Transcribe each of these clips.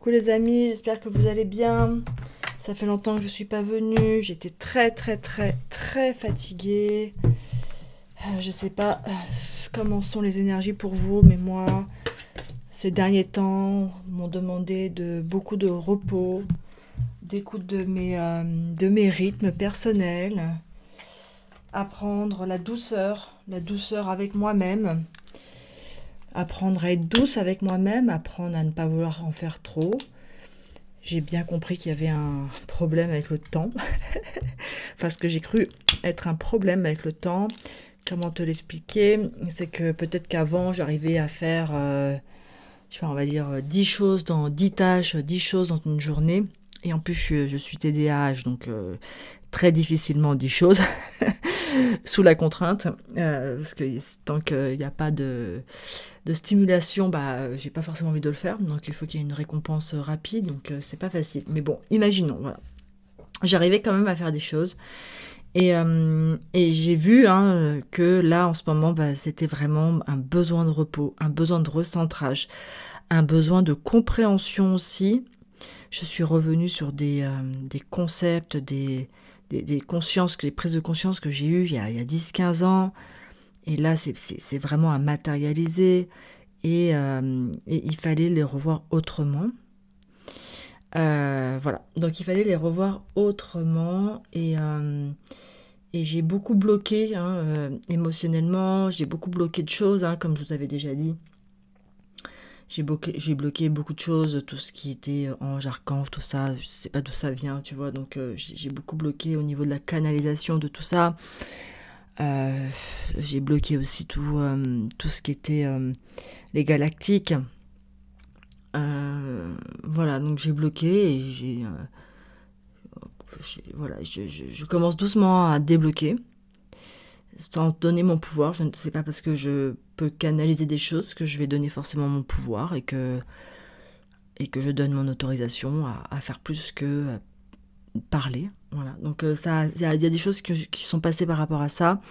Coucou les amis, j'espère que vous allez bien. Ça fait longtemps que je suis pas venue. J'étais très fatiguée. Je sais pas comment sont les énergies pour vous, mais moi, ces derniers temps, m'ont demandé beaucoup de repos, d'écoute de mes rythmes personnels, apprendre la douceur avec moi-même, apprendre à être douce avec moi-même, apprendre à ne pas vouloir en faire trop. J'ai bien compris qu'il y avait un problème avec le temps. Enfin, ce que j'ai cru être un problème avec le temps. Comment te l'expliquer? C'est que peut-être qu'avant, j'arrivais à faire, je sais pas, on va dire 10 choses dans 10 tâches, 10 choses dans une journée. Et en plus, je suis TDAH, donc très difficilement 10 choses, sous la contrainte. Parce que tant qu'il n'y a pas de stimulation, bah, j'ai pas forcément envie de le faire. Donc il faut qu'il y ait une récompense rapide, donc c'est pas facile. Mais bon, imaginons, voilà. J'arrivais quand même à faire des choses. Et j'ai vu que là, en ce moment, bah, c'était vraiment un besoin de repos, un besoin de recentrage, un besoin de compréhension aussi. Je suis revenue sur des concepts, des consciences, des prises de conscience que j'ai eues il y a 10-15 ans. Et là, c'est vraiment à matérialiser. Et il fallait les revoir autrement. Voilà, donc il fallait les revoir autrement. Et j'ai beaucoup bloqué émotionnellement, j'ai beaucoup bloqué de choses, comme je vous avais déjà dit. J'ai bloqué beaucoup de choses, tout ce qui était ange, archange, tout ça, je sais pas d'où ça vient, tu vois, donc j'ai beaucoup bloqué au niveau de la canalisation de tout ça. J'ai bloqué aussi tout ce qui était les galactiques. Voilà, donc j'ai bloqué et voilà, je commence doucement à débloquer, sans donner mon pouvoir. Je ne sais pas parce que je peux canaliser des choses que je vais donner forcément mon pouvoir et que je donne mon autorisation à faire plus que parler. Voilà, donc il y a des choses qui sont passées par rapport à ça.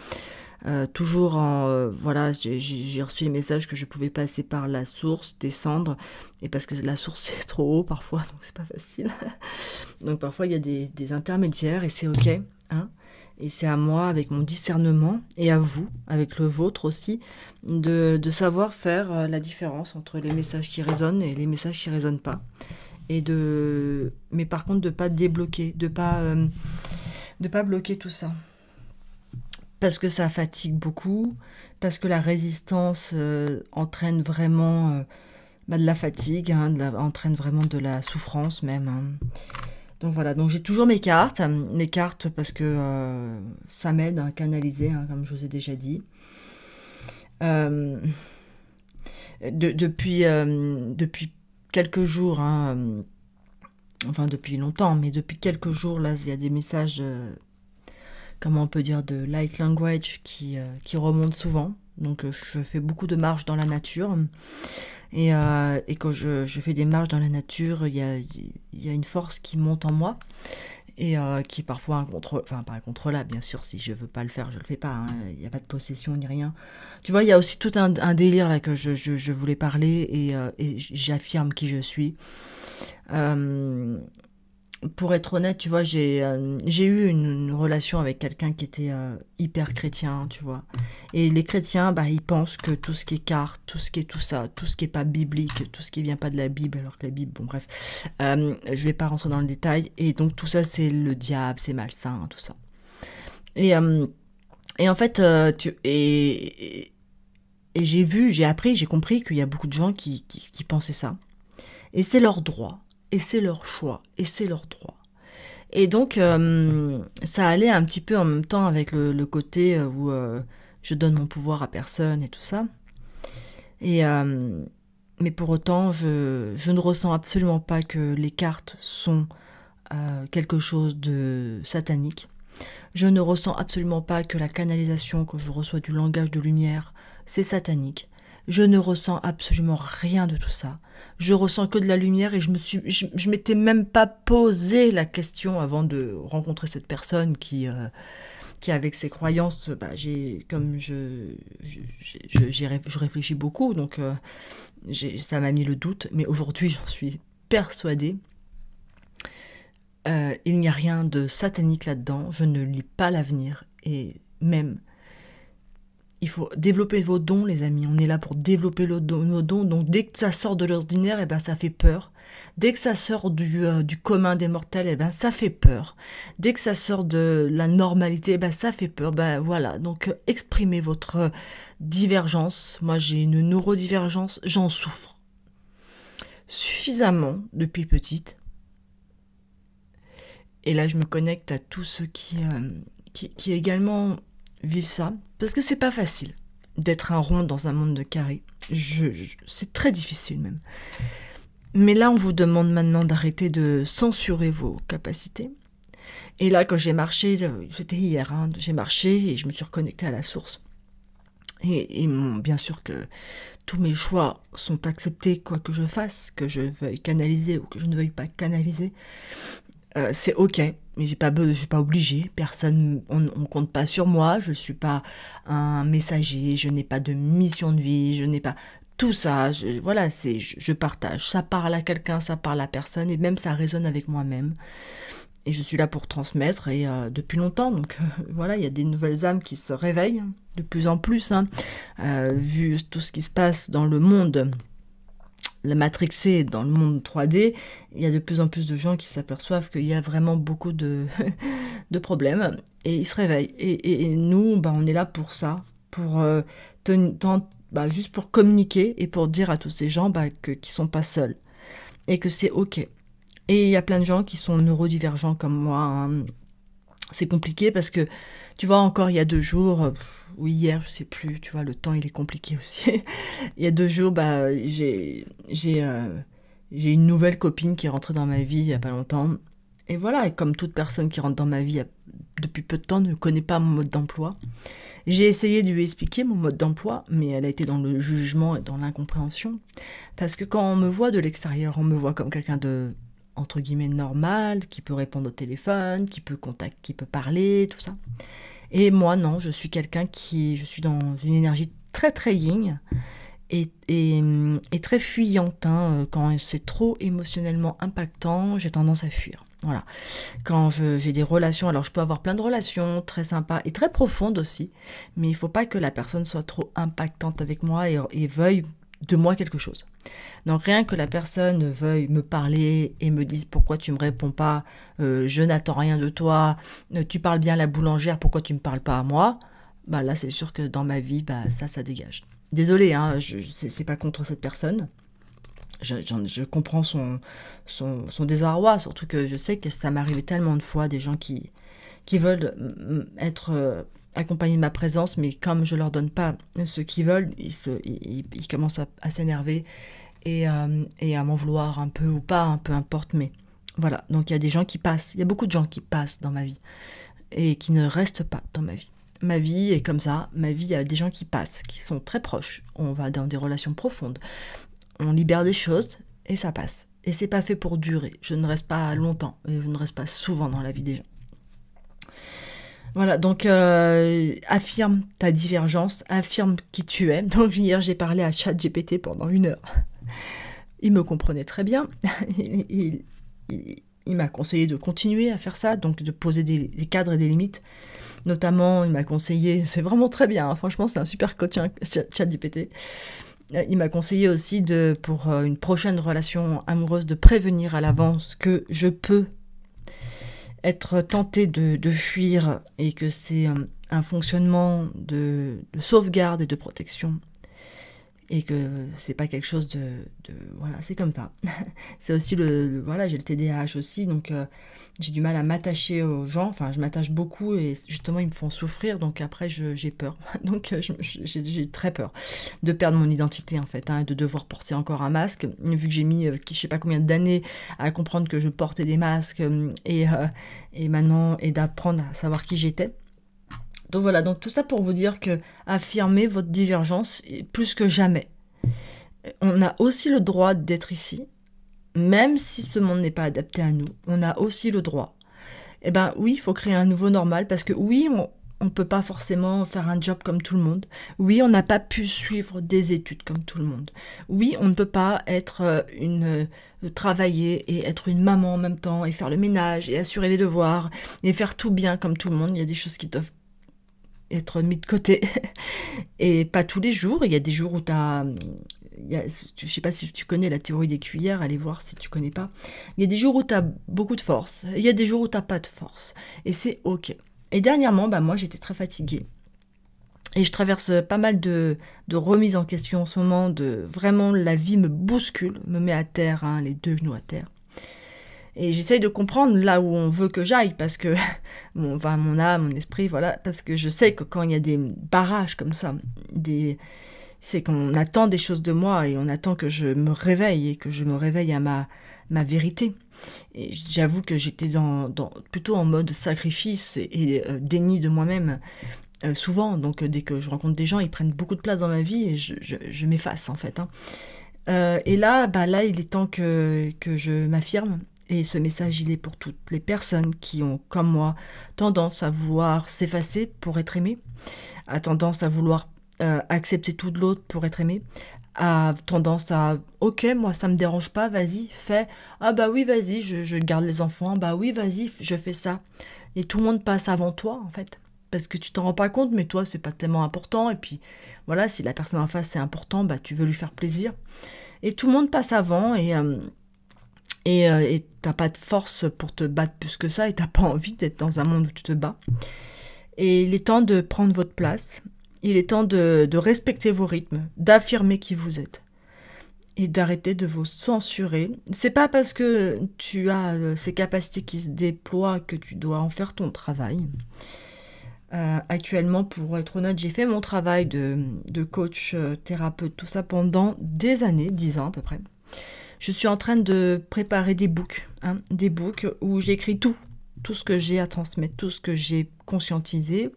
Toujours voilà, j'ai reçu les messages que je pouvais passer par la source, descendre, et parce que la source c'est trop haut parfois, donc c'est pas facile. Donc parfois il y a des intermédiaires et c'est ok, et c'est à moi avec mon discernement et à vous avec le vôtre aussi de savoir faire la différence entre les messages qui résonnent et les messages qui résonnent pas, mais par contre de pas débloquer, de pas bloquer tout ça. Parce que ça fatigue beaucoup, parce que la résistance entraîne vraiment de la fatigue, entraîne vraiment de la souffrance même. Donc voilà, donc j'ai toujours mes cartes, les cartes parce que ça m'aide à canaliser, comme je vous ai déjà dit. Depuis quelques jours, enfin depuis longtemps, mais depuis quelques jours, là, il y a des messages comment on peut dire, de light language qui remonte souvent. Donc je fais beaucoup de marches dans la nature. Et quand je fais des marches dans la nature, il y a une force qui monte en moi. Et qui est parfois enfin pas incontrôlable, bien sûr, si je veux pas le faire, je le fais pas. Il n'y a pas de possession ni rien. Tu vois, il y a aussi tout un délire là que je voulais parler et j'affirme qui je suis. Pour être honnête, tu vois, j'ai eu une relation avec quelqu'un qui était hyper chrétien, tu vois. Et les chrétiens, bah, ils pensent que tout ce qui est carte, tout ce qui est tout ça, tout ce qui est pas biblique, tout ce qui vient pas de la Bible, alors que la Bible, bon bref, je vais pas rentrer dans le détail. Et donc tout ça, c'est le diable, c'est malsain, tout ça. Et en fait, et j'ai appris, j'ai compris qu'il y a beaucoup de gens qui pensaient ça. Et c'est leur droit. Et c'est leur choix, et c'est leur droit. Et donc, ça allait un petit peu en même temps avec le côté où je donne mon pouvoir à personne et tout ça. Mais pour autant, je ne ressens absolument pas que les cartes sont quelque chose de satanique. Je ne ressens absolument pas que la canalisation, quand je reçois du langage de lumière, c'est satanique. Je ne ressens absolument rien de tout ça. Je ressens que de la lumière et je m'étais même pas posé la question avant de rencontrer cette personne qui avec ses croyances, bah, je réfléchis beaucoup, donc ça m'a mis le doute, mais aujourd'hui j'en suis persuadée. Il n'y a rien de satanique là-dedans. Je ne lis pas l'avenir. Et même, il faut développer vos dons, les amis. On est là pour développer nos dons. Donc dès que ça sort de l'ordinaire, eh ben, ça fait peur. Dès que ça sort du commun des mortels, eh ben, ça fait peur. Dès que ça sort de la normalité, eh ben, ça fait peur. Ben, voilà, donc exprimez votre divergence. Moi, j'ai une neurodivergence, j'en souffre suffisamment depuis petite. Et là, je me connecte à tous ceux qui également vivent ça. Parce que c'est pas facile d'être un rond dans un monde de carrés. C'est très difficile même. Mais là, on vous demande maintenant d'arrêter de censurer vos capacités. Et là, quand j'ai marché, c'était hier, hein, j'ai marché et je me suis reconnectée à la source. Et bien sûr que tous mes choix sont acceptés, quoi que je fasse, que je veuille canaliser ou que je ne veuille pas canaliser. C'est ok, mais je suis pas obligée. Personne, on compte pas sur moi. Je suis pas un messager. Je n'ai pas de mission de vie. Je n'ai pas tout ça. Voilà, je partage. Ça parle à quelqu'un, ça parle à personne, et même ça résonne avec moi-même. Et je suis là pour transmettre, et depuis longtemps. Donc voilà, il y a des nouvelles âmes qui se réveillent de plus en plus, hein, vu tout ce qui se passe dans le monde. La matrixée dans le monde 3D, il y a de plus en plus de gens qui s'aperçoivent qu'il y a vraiment beaucoup de problèmes, et ils se réveillent. Et nous, bah, on est là pour ça, pour juste pour communiquer et pour dire à tous ces gens qu'ils sont pas seuls et que c'est ok. Et il y a plein de gens qui sont neurodivergents comme moi, hein. C'est compliqué parce que, tu vois, encore il y a 2 jours, ou hier, je sais plus, tu vois, le temps il est compliqué aussi. Il y a 2 jours, j'ai une nouvelle copine qui est rentrée dans ma vie il y a pas longtemps. Et voilà, et comme toute personne qui rentre dans ma vie depuis peu de temps ne connaît pas mon mode d'emploi, j'ai essayé de lui expliquer mon mode d'emploi, mais elle a été dans le jugement et dans l'incompréhension. Parce que quand on me voit de l'extérieur, on me voit comme quelqu'un de, entre guillemets, normal, qui peut répondre au téléphone, qui peut parler, tout ça. Et moi, non, je suis quelqu'un je suis dans une énergie très très yin et très fuyante, hein. Quand c'est trop émotionnellement impactant, j'ai tendance à fuir. Voilà. Quand j'ai des relations, alors je peux avoir plein de relations très sympas et très profondes aussi, mais il faut pas que la personne soit trop impactante avec moi et veuille de moi quelque chose. Donc rien que la personne veuille me parler et me dise pourquoi tu me réponds pas, je n'attends rien de toi, tu parles bien à la boulangère, pourquoi tu me parles pas à moi, bah là c'est sûr que dans ma vie, ça dégage. Désolée, hein, c'est pas contre cette personne. Je comprends son désarroi, surtout que je sais que ça m'est arrivé tellement de fois, des gens qui veulent être accompagnés de ma présence, mais comme je leur donne pas ce qu'ils veulent, ils commencent à s'énerver et à m'en vouloir un peu ou pas, peu importe, mais voilà. Donc il y a des gens qui passent, il y a beaucoup de gens qui passent dans ma vie et qui ne restent pas dans ma vie. Ma vie est comme ça, ma vie, il y a des gens qui passent, qui sont très proches, on va dans des relations profondes, on libère des choses et ça passe. Et c'est pas fait pour durer. Je ne reste pas longtemps et je ne reste pas souvent dans la vie des gens. Voilà, donc affirme ta divergence, affirme qui tu es. Donc hier j'ai parlé à ChatGPT pendant 1 heure. Il me comprenait très bien. Il m'a conseillé de continuer à faire ça, donc de poser des cadres et des limites. Notamment, il m'a conseillé, c'est vraiment très bien, hein, franchement c'est un super coach, hein, ChatGPT. Il m'a conseillé aussi pour une prochaine relation amoureuse de prévenir à l'avance que je peux être tentée de fuir et que c'est un fonctionnement de sauvegarde et de protection et que c'est pas quelque chose de voilà, c'est comme ça. C'est aussi voilà, j'ai le TDAH aussi, donc j'ai du mal à m'attacher aux gens, enfin je m'attache beaucoup et justement ils me font souffrir, donc après j'ai peur. Donc j'ai très peur de perdre mon identité en fait, hein, de devoir porter encore un masque, vu que j'ai mis je sais pas combien d'années à comprendre que je portais des masques et maintenant et d'apprendre à savoir qui j'étais. Donc voilà, donc tout ça pour vous dire que affirmer votre divergence plus que jamais. On a aussi le droit d'être ici, même si ce monde n'est pas adapté à nous. On a aussi le droit. Eh ben oui, il faut créer un nouveau normal parce que oui, on ne peut pas forcément faire un job comme tout le monde. Oui, on n'a pas pu suivre des études comme tout le monde. Oui, on ne peut pas être travailler et être une maman en même temps et faire le ménage et assurer les devoirs et faire tout bien comme tout le monde. Il y a des choses qui doivent être mises de côté et pas tous les jours. Il y a des jours où je sais pas si tu connais la théorie des cuillères, allez voir si tu connais pas. Il y a des jours où tu as beaucoup de force, il y a des jours où tu n'as pas de force et c'est ok. Et dernièrement, moi j'étais très fatiguée. Et je traverse pas mal de remises en question en ce moment, vraiment la vie me bouscule, me met à terre, hein, les deux genoux à terre. Et j'essaye de comprendre là où on veut que j'aille, parce que mon âme, mon esprit, voilà, parce que je sais que quand il y a des barrages comme ça, c'est qu'on attend des choses de moi et on attend que je me réveille et que je me réveille à ma vérité. Et j'avoue que j'étais plutôt en mode sacrifice et déni de moi-même souvent. Donc dès que je rencontre des gens, ils prennent beaucoup de place dans ma vie et je m'efface en fait. Hein. Et là, il est temps que je m'affirme. Et ce message, il est pour toutes les personnes qui ont, comme moi, tendance à vouloir s'effacer pour être aimées, a tendance à vouloir accepter tout de l'autre pour être aimé, a tendance à ok, moi ça me dérange pas, vas-y, fais, ah bah oui, vas-y, je garde les enfants, bah oui, vas-y, je fais ça. Et tout le monde passe avant toi en fait, parce que tu t'en rends pas compte, mais toi c'est pas tellement important, et puis voilà, si la personne en face c'est important, tu veux lui faire plaisir. Et tout le monde passe avant, et t'as pas de force pour te battre plus que ça, et t'as pas envie d'être dans un monde où tu te bats. Et il est temps de prendre votre place. Il est temps de respecter vos rythmes, d'affirmer qui vous êtes et d'arrêter de vous censurer. C'est pas parce que tu as ces capacités qui se déploient que tu dois en faire ton travail. Actuellement, pour être honnête, j'ai fait mon travail de coach, thérapeute, tout ça pendant des années, 10 ans à peu près. Je suis en train de préparer des books où j'écris tout ce que j'ai à transmettre, tout ce que j'ai conscientisé.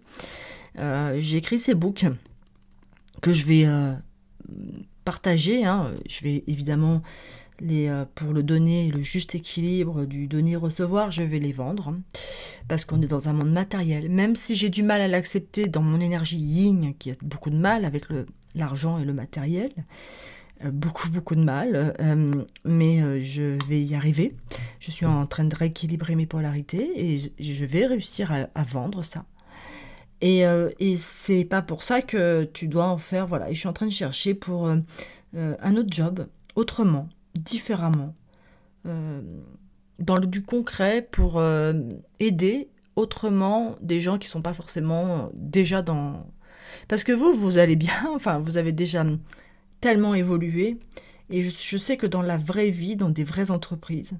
J'ai écrit ces books que je vais partager. Je vais évidemment, pour le donner, le juste équilibre du donner-recevoir, je vais les vendre. Parce qu'on est dans un monde matériel. Même si j'ai du mal à l'accepter dans mon énergie yin, qui a beaucoup de mal avec l'argent et le matériel, beaucoup de mal, mais je vais y arriver. Je suis en train de rééquilibrer mes polarités et je vais réussir à vendre ça. Et c'est pas pour ça que tu dois en faire, voilà. Et je suis en train de chercher pour un autre job, autrement, différemment, dans du concret, pour aider autrement des gens qui sont pas forcément déjà dans... Parce que vous allez bien, enfin, vous avez déjà tellement évolué, et je sais que dans la vraie vie, dans des vraies entreprises,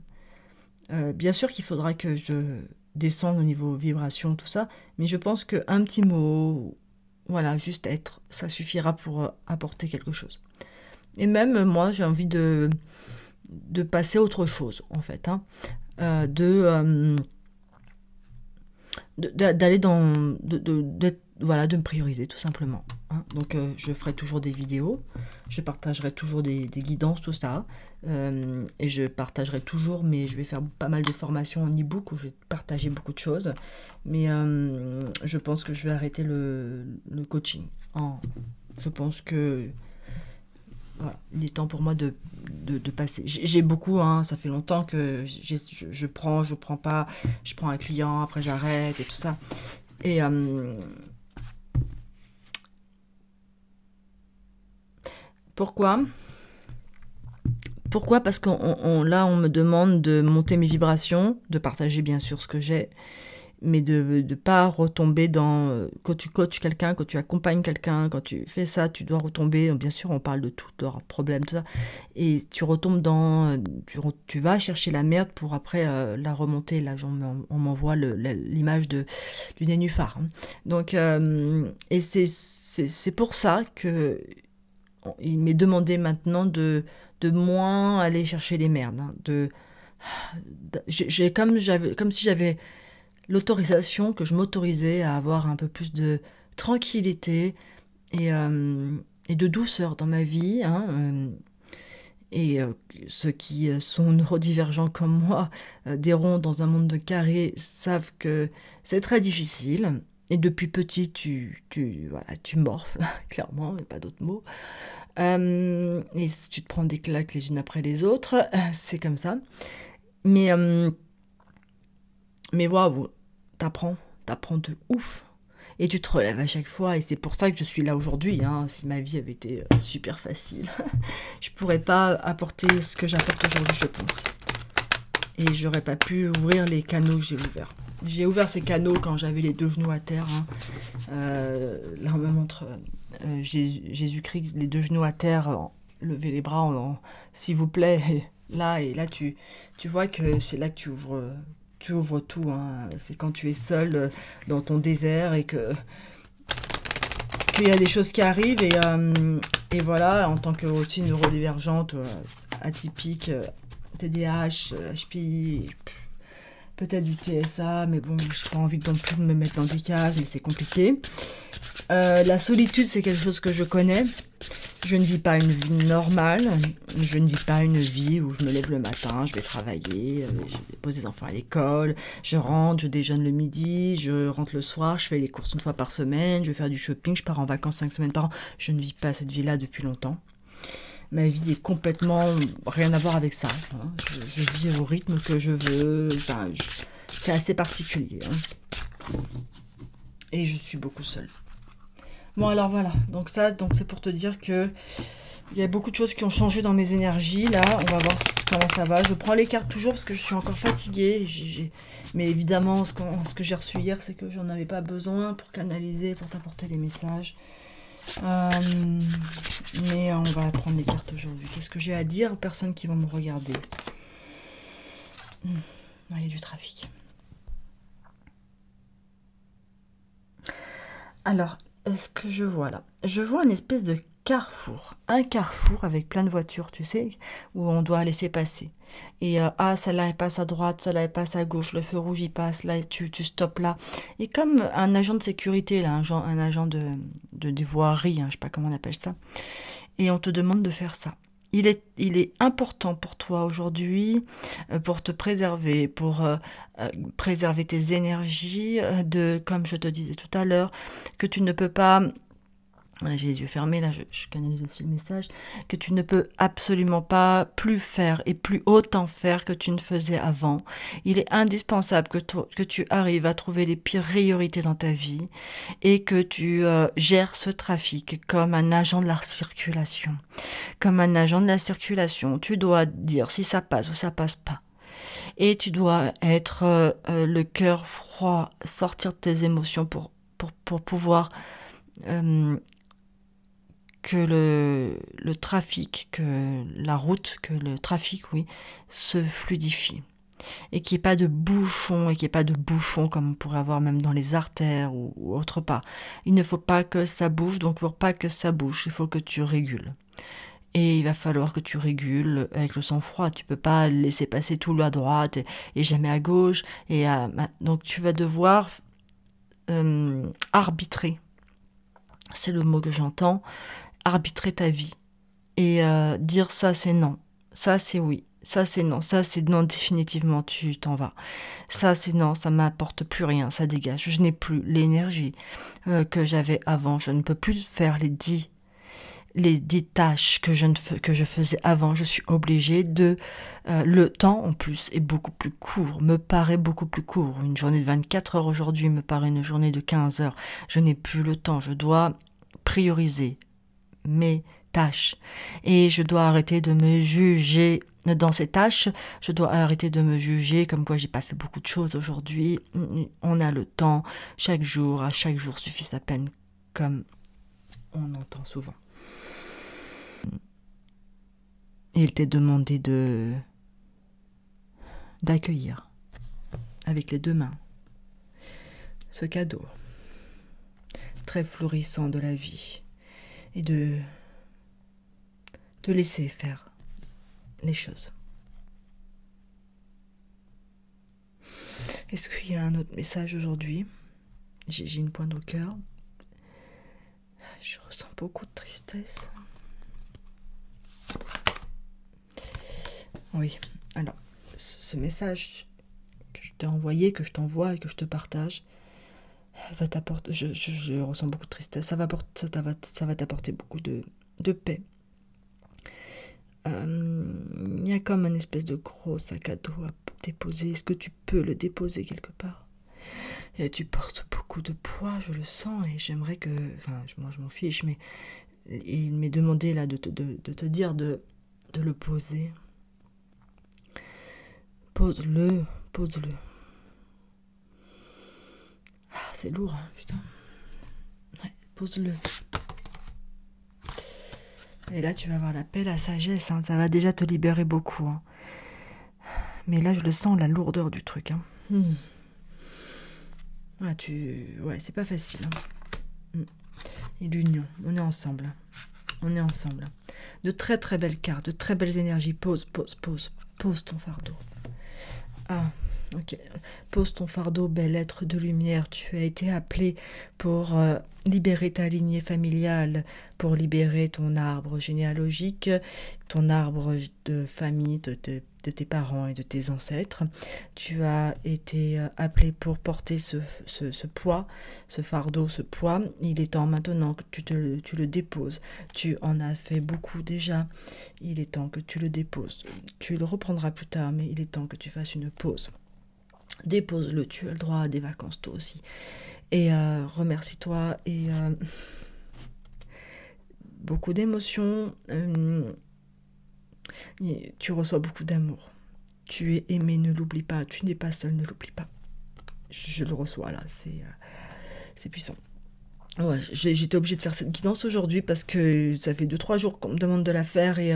bien sûr qu'il faudra que je descende au niveau vibration, tout ça, mais je pense qu'un petit mot, voilà, juste être, ça suffira pour apporter quelque chose. Et même moi, j'ai envie de passer à autre chose, en fait, d'aller de me prioriser, tout simplement. Donc je ferai toujours des vidéos, je partagerai toujours des guidances, tout ça, et je partagerai toujours, mais je vais faire pas mal de formations en e-book où je vais partager beaucoup de choses, mais je pense que je vais arrêter le coaching. Je pense que voilà, il est temps pour moi de passer. J'ai beaucoup, ça fait longtemps que je prends pas, je prends un client, après j'arrête et tout ça. Et pourquoi ? Parce là, on me demande de monter mes vibrations, de partager bien sûr ce que j'ai, mais de ne pas retomber dans... Quand tu coaches quelqu'un, quand tu accompagnes quelqu'un, quand tu fais ça, tu dois retomber... Bien sûr, on parle de tout, de problèmes, tout ça. Et tu retombes dans... Tu vas chercher la merde pour après la remonter. Là, on m'envoie l'image du nénuphar. Donc, et c'est pour ça que il m'est demandé maintenant de moins aller chercher les merdes. Comme si j'avais l'autorisation, que je m'autorisais à avoir un peu plus de tranquillité et de douceur dans ma vie. Et ceux qui sont neurodivergents comme moi, des ronds dans un monde de carrés, savent que c'est très difficile. Et depuis petit, voilà, tu morfles, clairement, il n'y a pas d'autre mot. Et tu te prends des claques les unes après les autres, c'est comme ça. Mais, mais waouh, t'apprends de ouf. Et tu te relèves à chaque fois, et c'est pour ça que je suis là aujourd'hui. Hein. Si ma vie avait été super facile, je pourrais pas apporter ce que j'apporte aujourd'hui, je pense. Et j'aurais pas pu ouvrir les canaux que j'ai ouverts. J'ai ouvert ces canaux quand j'avais les 2 genoux à terre. Hein. Là, on me montre Jésus-Christ, les 2 genoux à terre, lever les bras, s'il vous plaît. Et là, tu vois que c'est là que tu ouvres tout. Hein. C'est quand tu es seul dans ton désert et qu'il y a des choses qui arrivent. Et voilà, en tant que aussi neurodivergente, atypique, TDAH, HPI, peut-être du TSA, mais bon, j'ai pas envie non plus de me mettre dans des cases, mais c'est compliqué. La solitude, c'est quelque chose que je connais. Je ne vis pas une vie normale. Je ne vis pas une vie où je me lève le matin, je vais travailler, je dépose des enfants à l'école, je rentre, je déjeune le midi, je rentre le soir, je fais les courses 1 fois par semaine, je vais faire du shopping, je pars en vacances 5 semaines par an. Je ne vis pas cette vie-là depuis longtemps. Ma vie est complètement rien à voir avec ça. Hein. Je vis au rythme que je veux. Enfin, c'est assez particulier. Hein. Et je suis beaucoup seule. Bon, alors voilà. Donc c'est pour te dire que il y a beaucoup de choses qui ont changé dans mes énergies. Là, on va voir comment ça va. Je prends les cartes toujours parce que je suis encore fatiguée. Mais évidemment, ce que j'ai reçu hier, c'est que j'en avais pas besoin pour canaliser, pour t'apporter les messages. Mais on va prendre les cartes aujourd'hui. Qu'est-ce que j'ai à dire aux personnes qui vont me regarder? Il y a du trafic. Alors, est-ce que je vois là? Je vois une espèce de carrefour. Un carrefour avec plein de voitures, tu sais, où on doit laisser passer. Et celle-là elle passe à droite, celle-là elle passe à gauche, le feu rouge il passe, là tu stoppes là. Et comme un agent de sécurité, là, un agent de voirie, hein, je sais pas comment on appelle ça. Et on te demande de faire ça. Il est important pour toi aujourd'hui, pour te préserver, pour préserver tes énergies, comme je te disais tout à l'heure, que tu ne peux pas... J'ai les yeux fermés, là je canalise aussi le message, que tu ne peux absolument pas plus faire et plus autant faire que tu ne faisais avant. Il est indispensable que tu arrives à trouver les priorités dans ta vie et que tu gères ce trafic comme un agent de la circulation. Comme un agent de la circulation, tu dois dire si ça passe ou ça passe pas. Et tu dois être le cœur froid, sortir de tes émotions pour pouvoir... que le trafic, que la route, que le trafic, oui, se fluidifie. Et qu'il n'y ait pas de bouchons, comme on pourrait avoir même dans les artères ou autre part. Il ne faut pas que ça bouge, donc pour pas que ça bouge, il faut que tu régules. Et il va falloir que tu régules avec le sang-froid. Tu peux pas laisser passer tout à droite et jamais à gauche. Donc tu vas devoir arbitrer. C'est le mot que j'entends. Arbitrer ta vie et dire ça c'est non, ça c'est oui, ça c'est non, ça c'est non définitivement tu t'en vas, ça c'est non, ça m'apporte plus rien, ça dégage, je n'ai plus l'énergie que j'avais avant, je ne peux plus faire les 10 tâches que je faisais avant, je suis obligée de le temps en plus est beaucoup plus court, me paraît beaucoup plus court, une journée de 24 heures aujourd'hui me paraît une journée de 15 heures, je n'ai plus le temps, je dois prioriser mes tâches et je dois arrêter de me juger dans ces tâches, je dois arrêter de me juger comme quoi j'ai pas fait beaucoup de choses aujourd'hui. On a le temps, chaque jour, à chaque jour suffit sa peine, comme on entend souvent. Et il t'est demandé d'accueillir avec les 2 mains ce cadeau très florissant de la vie et de te laisser faire les choses. Est-ce qu'il y a un autre message aujourd'hui? J'ai une pointe au cœur. Je ressens beaucoup de tristesse. Oui, alors, ce message que je t'ai envoyé, que je t'envoie et que je te partage, va t'apporter, je ressens beaucoup de tristesse, ça va t'apporter beaucoup de paix. Il y a comme un espèce de gros sac à dos à déposer. Est-ce que tu peux le déposer quelque part? Et tu portes beaucoup de poids, je le sens, et j'aimerais que... Enfin, moi je m'en fiche, mais il m'est demandé là de te dire de le poser. Pose-le, pose-le. Ah, c'est lourd, hein, putain. Ouais, pose-le. Et là, tu vas avoir la paix, la sagesse, hein. Ça va déjà te libérer beaucoup, hein. Mais là, je le sens, la lourdeur du truc, hein. Ah, ouais, c'est pas facile, hein. Et l'union, on est ensemble. On est ensemble. De très très belles cartes, de très belles énergies. Pose ton fardeau. Ah, ok. Pose ton fardeau, bel être de lumière. Tu as été appelé pour libérer ta lignée familiale, pour libérer ton arbre généalogique, ton arbre de famille, de tes parents et de tes ancêtres. Tu as été appelé pour porter ce poids, ce fardeau, ce poids. Il est temps maintenant que tu le déposes. Tu en as fait beaucoup déjà. Il est temps que tu le déposes. Tu le reprendras plus tard, mais il est temps que tu fasses une pause. Dépose-le, tu as le droit à des vacances toi aussi. Et remercie-toi et beaucoup d'émotions. Tu reçois beaucoup d'amour. Tu es aimé, ne l'oublie pas. Tu n'es pas seul, ne l'oublie pas. Je le reçois là, c'est puissant. Ouais, j'étais obligée de faire cette guidance aujourd'hui parce que ça fait 2-3 jours qu'on me demande de la faire et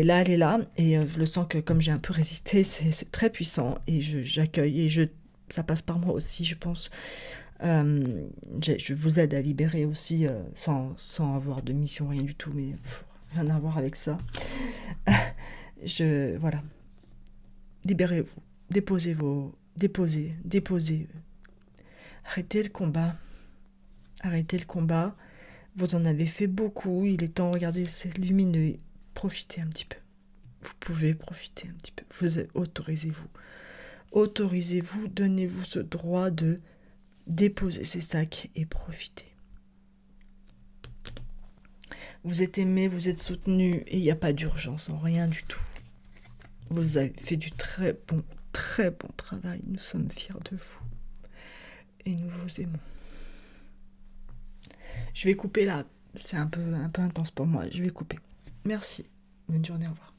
là elle est là et je le sens que comme j'ai un peu résisté, c'est très puissant et j'accueille et ça passe par moi aussi, je pense. Je vous aide à libérer aussi sans avoir de mission, rien du tout, mais rien à voir avec ça. Voilà. Libérez-vous, déposez. Arrêtez le combat. Arrêtez le combat. Vous en avez fait beaucoup. Il est temps, regardez, c'est lumineux. Profitez un petit peu. Vous pouvez profiter un petit peu. Autorisez-vous. Autorisez-vous, donnez-vous ce droit de déposer ces sacs et profiter. Vous êtes aimé, vous êtes soutenu et il n'y a pas d'urgence en rien du tout. Vous avez fait du très bon travail. Nous sommes fiers de vous. Et nous vous aimons. Je vais couper là. C'est un peu intense pour moi. Je vais couper. Merci. Bonne journée. Au revoir.